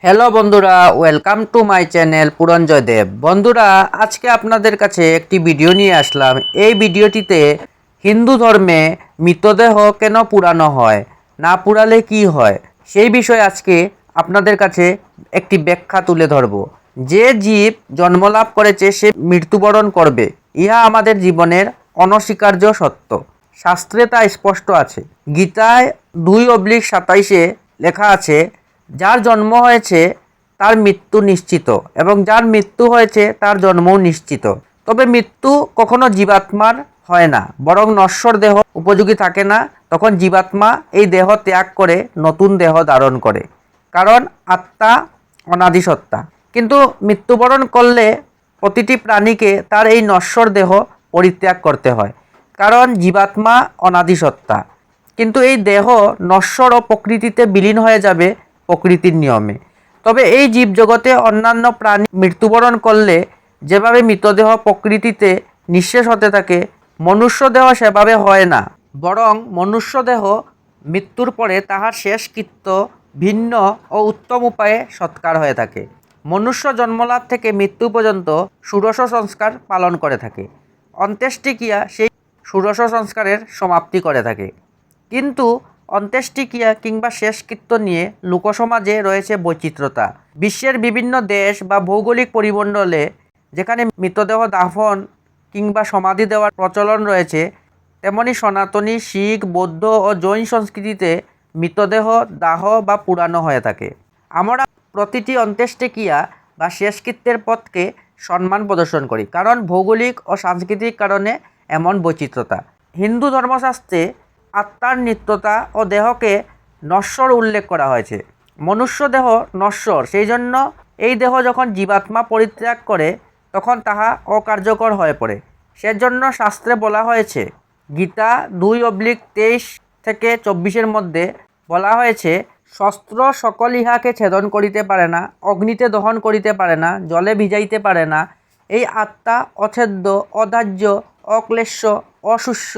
Hello বন্ধুরা, welcome to my channel Puranjoy Dev. বন্ধুরা, আজকে আপনাদের কাছে একটি ভিডিও নিয়ে আসলাম। এই ভিডিওটিতে হিন্দু ধর্মে মৃতদেহ কেন পুরানো হয়, না পুরালে কি হয়, সেই বিষয়ে আজকে আপনাদের কাছে একটি ব্যাখ্যা তুলে ধরব। যে জীব জন্মলাভ করেছে সে মৃত্যুবরণ করবে, ইহা আমাদের জীবনের অনস্বীকার্য সত্য। শাস্ত্রে তা স্পষ্ট আছে। গীতায় 2:27 লেখা আছে, যার জন্ম হয়েছে তার মৃত্যু নিশ্চিত, এবং যার মৃত্যু হয়েছে তার জন্মও নিশ্চিত। তবে মৃত্যু কখনো জীবাত্মার হয় না, বরং নশ্বর দেহ উপযোগী থাকে না, তখন জীবাত্মা এই দেহ ত্যাগ করে নতুন দেহ ধারণ করে, কারণ আত্মা অনাদি সত্তা। কিন্তু মৃত্যুবরণ করলে প্রতিটি প্রাণীকে তার এই নশ্বর দেহ পরিত্যাগ করতে হয়, কারণ জীবাত্মা অনাদি সত্তা। কিন্তু এই দেহ নশ্বর ও প্রকৃতিতে বিলীন হয়ে যাবে প্রকৃতির নিয়মে। তবে এই জীবজগতে অন্যান্য প্রাণী মৃত্যুবরণ করলে যেভাবে মৃতদেহ প্রকৃতিতে নিঃশেষ হতে থাকে, মনুষ্য দেহ সেভাবে হয় না, বরং মনুষ্য দেহ মৃত্যুর পরে তাহার শেষকৃত্য ভিন্ন ও উত্তম উপায়ে সৎকার হয়ে থাকে। মনুষ্য জন্মলাভ থেকে মৃত্যু পর্যন্ত ষোড়শ সংস্কার পালন করে থাকে। অন্ত্যেষ্টিক্রিয়া সেই ষোড়শ সংস্কারের সমাপ্তি করে থাকে। কিন্তু অন্ত্যেষ্টিক্রিয়া কিংবা শেষকৃত্য নিয়ে লোকসমাজে রয়েছে বৈচিত্র্যতা। বিশ্বের বিভিন্ন দেশ বা ভৌগোলিক পরিমণ্ডলে যেখানে মৃতদেহ দাফন কিংবা সমাধি দেওয়ার প্রচলন রয়েছে, তেমনি সনাতনী, শিখ, বৌদ্ধ ও জৈন সংস্কৃতিতে মৃতদেহ দাহ বা পুরানো হয়ে থাকে। আমরা প্রতিটি অন্ত্যেষ্টিক্রিয়া বা শেষকৃত্যের পথকে সম্মান প্রদর্শন করি, কারণ ভৌগোলিক ও সাংস্কৃতিক কারণে এমন বৈচিত্র্যতা। হিন্দু ধর্মশাস্ত্রে আত্মার নিত্যতা ও দেহকে নশ্বর উল্লেখ করা হয়েছে। মনুষ্য দেহ নশ্বর, সেই জন্য এই দেহ যখন জীবাত্মা পরিত্যাগ করে তখন তাহা অকার্যকর হয়ে পড়ে। সেজন্য শাস্ত্রে বলা হয়েছে, গীতা 2:23 থেকে 24 মধ্যে বলা হয়েছে, শস্ত্র সকল ইহাকে ছেদন করিতে পারে না, অগ্নিতে দহন করিতে পারে না, জলে ভিজাইতে পারে না। এই আত্মা অছেদ্য, অধার্য, অক্লেশ্য, অশুষ্য,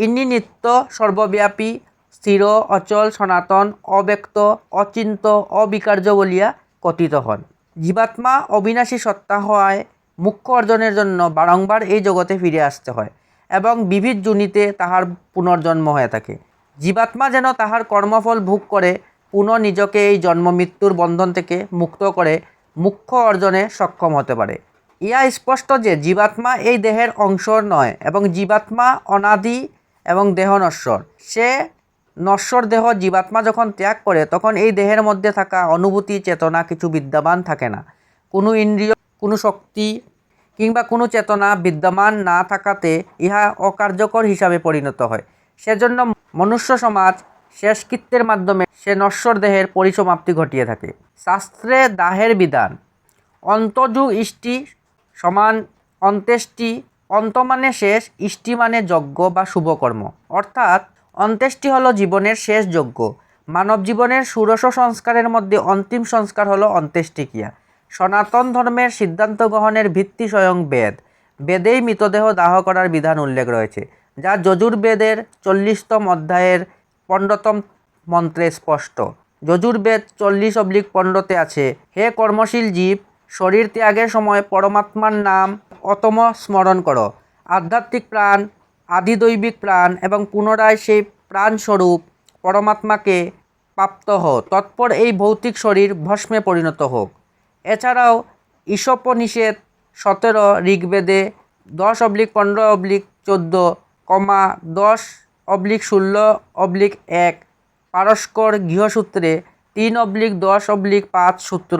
ইনি নিত্য, সর্বব্যাপী, স্থির, অচল, সনাতন, অব্যক্ত, অচিন্ত, অবিকার্য বলিয়া কথিত হন। জীবাত্মা অবিনাশী সত্তা হওয়ায় মুখ্য অর্জনের জন্য বারংবার এই জগতে ফিরে আসতে হয়, এবং বিবিধ যোনিতে তাহার পুনর্জন্ম হয়ে থাকে। জীবাত্মা যেন তাহার কর্মফল ভোগ করে পুনঃ নিজকে এই জন্ম মৃত্যুর বন্ধন থেকে মুক্ত করে মুখ্য অর্জনে সক্ষম হতে পারে। ইহা স্পষ্ট যে জীবাত্মা এই দেহের অংশ নয়, এবং জীবাত্মা অনাদি এবং দেহ নশ্বর। সে নশ্বর দেহ জীবাত্মা যখন ত্যাগ করে তখন এই দেহের মধ্যে থাকা অনুভূতি, চেতনা কিছু বিদ্যমান থাকে না। কোনো ইন্দ্রিয়, কোনো শক্তি কিংবা কোনো চেতনা বিদ্যমান না থাকাতে ইহা অকার্যকর হিসাবে পরিণত হয়। সেজন্য মনুষ্য সমাজ শেষকৃত্যের মাধ্যমে সে নশ্বর দেহের পরিসমাপ্তি ঘটিয়ে থাকে। শাস্ত্রে দাহের বিধান: অন্তযু ইষ্টি সমান অন্ত্যেষ্টি। অন্ত মানে শেষ, ইষ্টি মানে যজ্ঞ বা শুভকর্ম। অর্থাৎ অন্ত্যেষ্টি হলো জীবনের শেষ যজ্ঞ। মানব জীবনের ষোড়শ সংস্কারের মধ্যে অন্তিম সংস্কার হলো অন্ত্যেষ্টিক্রিয়া। সনাতন ধর্মের সিদ্ধান্ত গ্রহণের ভিত্তি স্বয়ং বেদ। বেদেই মৃতদেহ দাহ করার বিধান উল্লেখ রয়েছে, যা যজুর্বেদের 40তম অধ্যায়ের 15তম মন্ত্রে স্পষ্ট। যজুর্বেদ 40:15 আছে, হে কর্মশীল জীব, শরীর ত্যাগের সময় পরমাত্মার নাম অতম স্মরণ করো। আধ্যাত্মিক প্রাণ, আদিদৈবিক প্রাণ এবং পুনরায় সেই প্রাণস্বরূপ পরমাত্মাকে প্রাপ্ত হও, তৎপর এই ভৌতিক শরীর ভস্মে পরিণত হোক। এছাড়াও ঈশোপনিষদ 17 ঋগ্বেদে 10:15-14, 10:16-1 পারস্কর গৃহসূত্রে 3:10-5 সূত্র,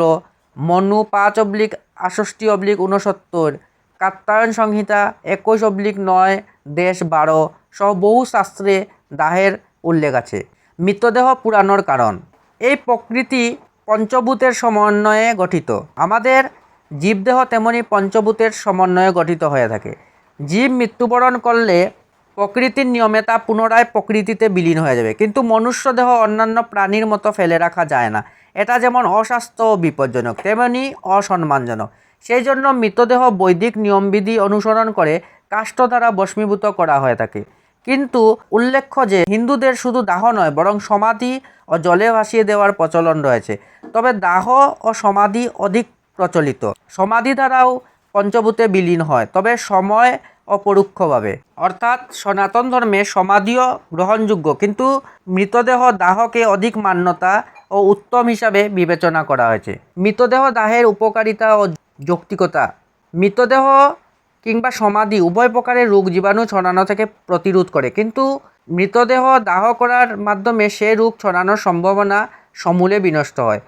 মনু 5:68-69, কাত্যায়ন সংহিতা 21:9, দেশ 12 সহ বহু শাস্ত্রে দাহের উল্লেখ আছে। মৃতদেহ পুরানোর কারণ: এই প্রকৃতি পঞ্চভূতের সমন্বয়ে গঠিত। আমাদের জীবদেহ তেমনি পঞ্চভূতের সমন্বয়ে গঠিত হয়ে থাকে। জীব মৃত্যুবরণ করলে প্রকৃতির নিয়মে তা পুনরায় প্রকৃতিতে বিলীন হয়ে যাবে, কিন্তু মনুষ্য দেহ অন্যান্য প্রাণীর মতো ফেলে রাখা যায় না। এটা যেমন অস্বাস্থ্য ও বিপজ্জনক, তেমনি অসম্মানজনক। সেই জন্য মৃতদেহ বৈদিক নিয়মবিধি অনুসরণ করে কাষ্ঠ দ্বারা ভস্মীভূত করা হয়ে থাকে। কিন্তু উল্লেখ্য যে হিন্দুদের শুধু দাহ নয় বরং সমাধি ও জলে ভাসিয়ে দেওয়ার প্রচলন রয়েছে। তবে দাহ ও সমাধি অধিক প্রচলিত। সমাধি দ্বারাও পঞ্চভূতে বিলীন হয়, তবে সময় ও পরোক্ষভাবে। অর্থাৎ সনাতন ধর্মে সমাধিও গ্রহণযোগ্য, কিন্তু মৃতদেহ দাহকে অধিক মান্যতা ও উত্তম হিসাবে বিবেচনা করা হয়েছে। মৃতদেহ দাহের উপকারিতা ও যৌক্তিকতা। মৃতদেহ কিংবা সমাধি উভয় প্রকারের রোগ জীবাণু ছড়ানো থেকে প্রতিরোধ করে, কিন্তু মৃতদেহ দাহ করার মাধ্যমে সে রোগ ছড়ানোর সম্ভাবনা সমূলে বিনষ্ট হয়।